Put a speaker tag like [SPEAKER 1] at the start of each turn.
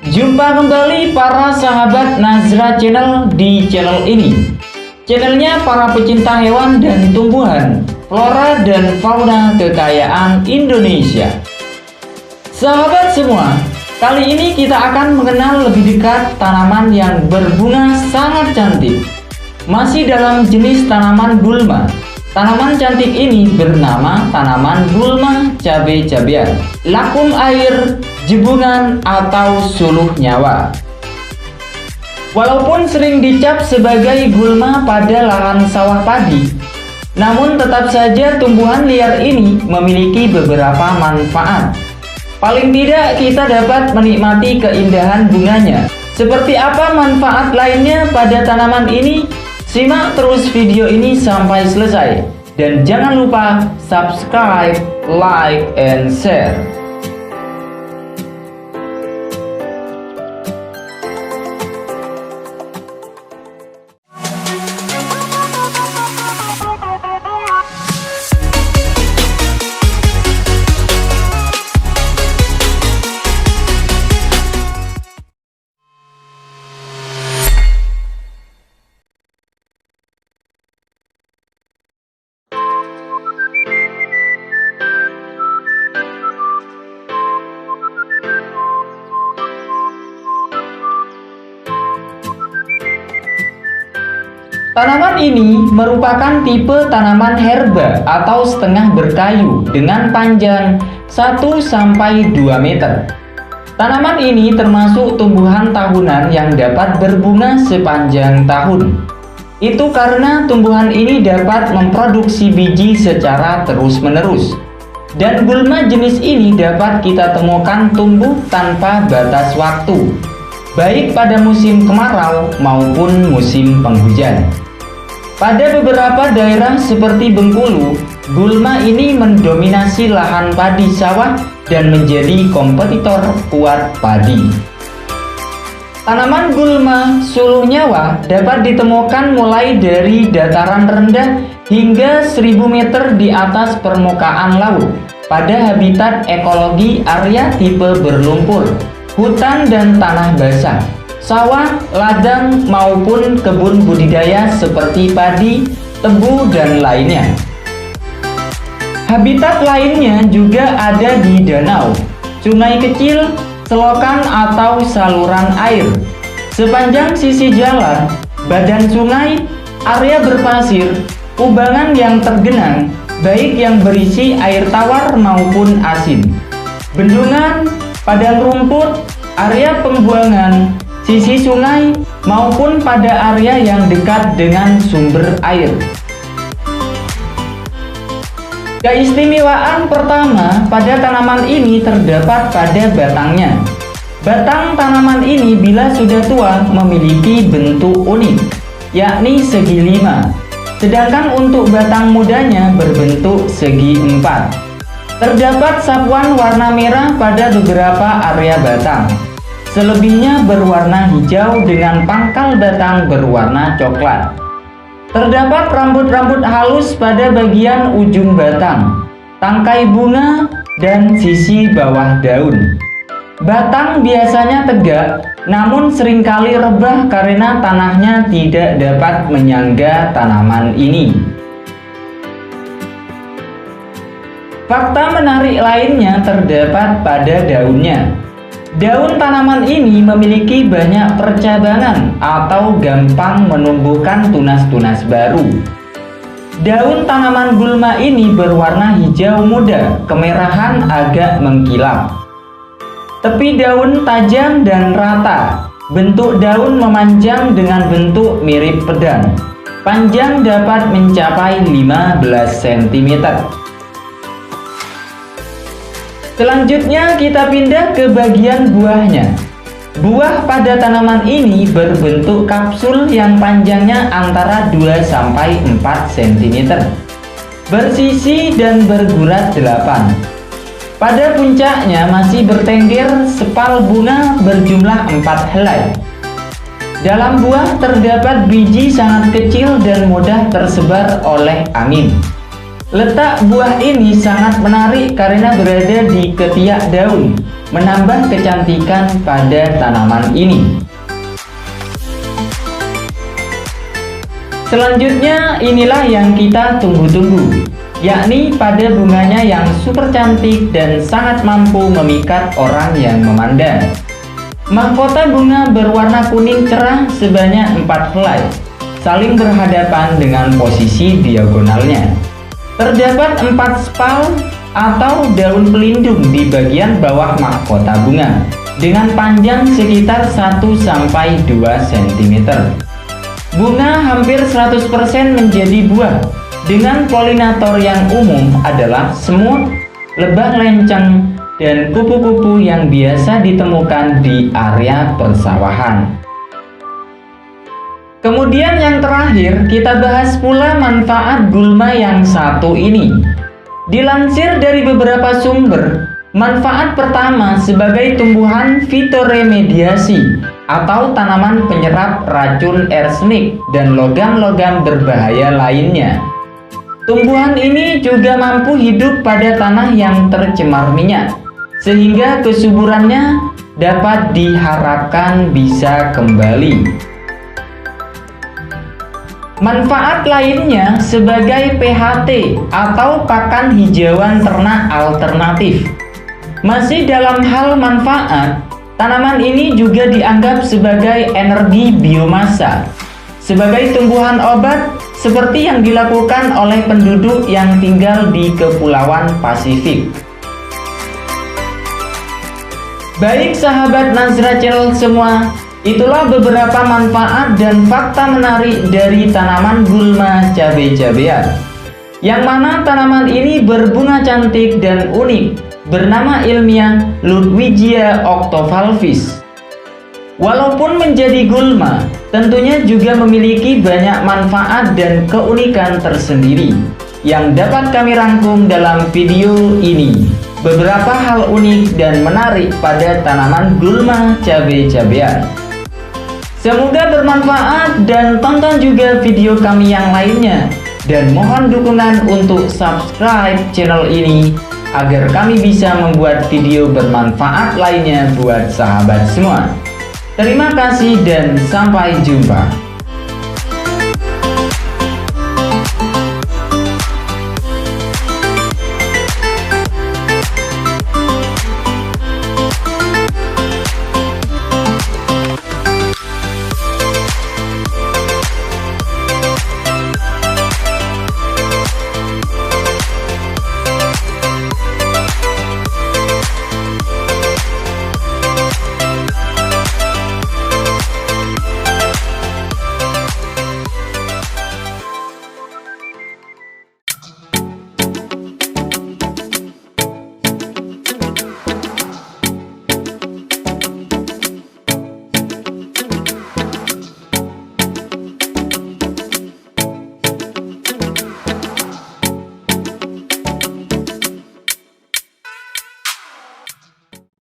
[SPEAKER 1] Jumpa kembali para sahabat Nazra Channel di channel ini. Channelnya para pecinta hewan dan tumbuhan, flora dan fauna kekayaan Indonesia. Sahabat semua, kali ini kita akan mengenal lebih dekat tanaman yang berbunga sangat cantik. Masih dalam jenis tanaman gulma. Tanaman cantik ini bernama tanaman gulma cabe-cabean, lakum air, jebungan, atau suluh nyawa. Walaupun sering dicap sebagai gulma pada lahan sawah padi, namun tetap saja tumbuhan liar ini memiliki beberapa manfaat. Paling tidak kita dapat menikmati keindahan bunganya. Seperti apa manfaat lainnya pada tanaman ini? Simak terus video ini sampai selesai. Dan jangan lupa subscribe, like, and share. Tanaman ini merupakan tipe tanaman herba atau setengah berkayu dengan panjang 1-2 meter. Tanaman ini termasuk tumbuhan tahunan yang dapat berbunga sepanjang tahun. Itu karena tumbuhan ini dapat memproduksi biji secara terus-menerus. Dan gulma jenis ini dapat kita temukan tumbuh tanpa batas waktu, baik pada musim kemarau maupun musim penghujan. Pada beberapa daerah seperti Bengkulu, gulma ini mendominasi lahan padi sawah dan menjadi kompetitor kuat padi. Tanaman gulma suluh nyawa dapat ditemukan mulai dari dataran rendah hingga 1000 meter di atas permukaan laut pada habitat ekologi area tipe berlumpur, hutan dan tanah basah, sawah, ladang, maupun kebun budidaya seperti padi, tebu, dan lainnya. Habitat lainnya juga ada di danau, sungai kecil, selokan atau saluran air, sepanjang sisi jalan, badan sungai, area berpasir, kubangan yang tergenang, baik yang berisi air tawar maupun asin, bendungan, padang rumput, area pembuangan, sisi sungai, maupun pada area yang dekat dengan sumber air. Keistimewaan pertama pada tanaman ini terdapat pada batangnya. Batang tanaman ini bila sudah tua memiliki bentuk unik, yakni segi 5. Sedangkan untuk batang mudanya berbentuk segi 4. Terdapat sapuan warna merah pada beberapa area batang. Selebihnya berwarna hijau dengan pangkal batang berwarna coklat. Terdapat rambut-rambut halus pada bagian ujung batang, tangkai bunga, dan sisi bawah daun. Batang biasanya tegak, namun seringkali rebah karena tanahnya tidak dapat menyangga tanaman ini. Fakta menarik lainnya terdapat pada daunnya. Daun tanaman ini memiliki banyak percabangan atau gampang menumbuhkan tunas-tunas baru. Daun tanaman gulma ini berwarna hijau muda, kemerahan agak mengkilap. Tepi daun tajam dan rata. Bentuk daun memanjang dengan bentuk mirip pedang. Panjang dapat mencapai 15 cm. Selanjutnya kita pindah ke bagian buahnya. Buah pada tanaman ini berbentuk kapsul yang panjangnya antara 2-4 cm, bersisi dan bergurat 8. Pada puncaknya masih bertengger sepal bunga berjumlah 4 helai. Dalam buah terdapat biji sangat kecil dan mudah tersebar oleh angin. Letak buah ini sangat menarik karena berada di ketiak daun, menambah kecantikan pada tanaman ini. Selanjutnya inilah yang kita tunggu-tunggu, yakni pada bunganya yang super cantik dan sangat mampu memikat orang yang memandang. Mahkota bunga berwarna kuning cerah sebanyak 4 helai, saling berhadapan dengan posisi diagonalnya. Terdapat 4 spal atau daun pelindung di bagian bawah mahkota bunga dengan panjang sekitar 1-2 cm. Bunga hampir 100% menjadi buah dengan polinator yang umum adalah semut, lebah lenceng, dan kupu-kupu yang biasa ditemukan di area persawahan. Kemudian yang terakhir, kita bahas pula manfaat gulma yang satu ini. Dilansir dari beberapa sumber, manfaat pertama sebagai tumbuhan fitoremediasi atau tanaman penyerap racun arsenik dan logam-logam berbahaya lainnya. Tumbuhan ini juga mampu hidup pada tanah yang tercemar minyak, sehingga kesuburannya dapat diharapkan bisa kembali. Manfaat lainnya sebagai PHT atau pakan hijauan ternak alternatif. Masih dalam hal manfaat, tanaman ini juga dianggap sebagai energi biomasa, sebagai tumbuhan obat seperti yang dilakukan oleh penduduk yang tinggal di Kepulauan Pasifik. Baik sahabat Nazra Channel semua, itulah beberapa manfaat dan fakta menarik dari tanaman gulma cabe-cabean, yang mana tanaman ini berbunga cantik dan unik, bernama ilmiah Ludwigia octovalvis. Walaupun menjadi gulma, tentunya juga memiliki banyak manfaat dan keunikan tersendiri, yang dapat kami rangkum dalam video ini. Beberapa hal unik dan menarik pada tanaman gulma cabe-cabean. Semoga bermanfaat dan tonton juga video kami yang lainnya. Dan mohon dukungan untuk subscribe channel ini agar kami bisa membuat video bermanfaat lainnya buat sahabat semua. Terima kasih dan sampai jumpa.